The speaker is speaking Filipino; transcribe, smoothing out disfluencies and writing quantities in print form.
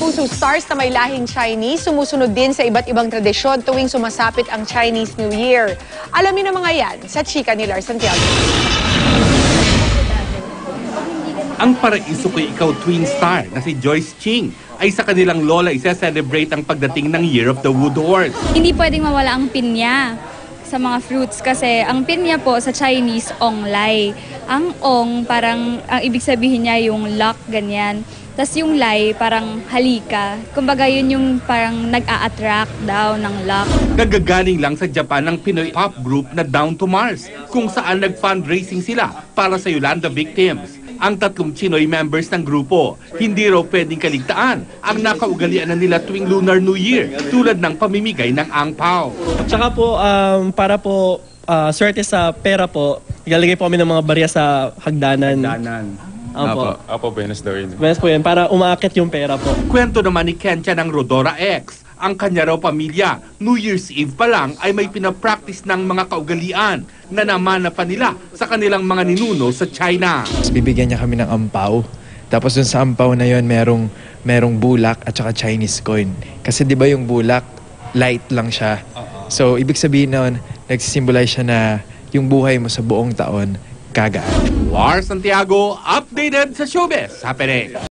kapuso stars na may lahing Chinese sumusunod din sa iba't ibang tradisyon tuwing sumasapit ang Chinese New Year. Alamin ang mga yan sa chika ni Lars Santiago. Ang paraiso ko ikaw twin star na si Joyce Ching ay sa kanilang lola isa-celebrate ang pagdating ng Year of the Wood Horse. Hindi pwedeng mawala ang pinya sa mga fruits kasi ang pinya po sa Chinese ong lai. Ang ong parang ang ibig sabihin niya yung luck, ganyan. Tapos yung lai parang halika. Kumbaga yun yung parang nag-a-attract daw ng luck. Nagagaling lang sa Japan ng Pinoy pop group na Down to Mars kung saan nag-fundraising sila para sa Yolanda victims. Ang tatlong Chinoy members ng grupo, hindi raw pwedeng kaligtaan ang nakaugalian na nila tuwing Lunar New Year tulad ng pamimigay ng angpao. Tsaka po, para po swerte sa pera po, ilalagay po kami ng mga barya sa hagdanan. Apo, Venus daw yun. Venus po yun, para umaakit yung pera po. Kwento naman ni Kencha ng Rodora X. Ang kanya raw pamilya, New Year's Eve pa lang ay may pinapractice ng mga kaugalian na namana pa nila sa kanilang mga ninuno sa China. Bibigyan niya kami ng ampaw. Tapos dun sa ampaw na yon merong bulak at saka Chinese coin. Kasi di ba yung bulak, light lang siya. So ibig sabihin nun, nagsisimbolize siya na yung buhay mo sa buong taon, kagaan. Lars Santiago, updated sa showbiz. Happening.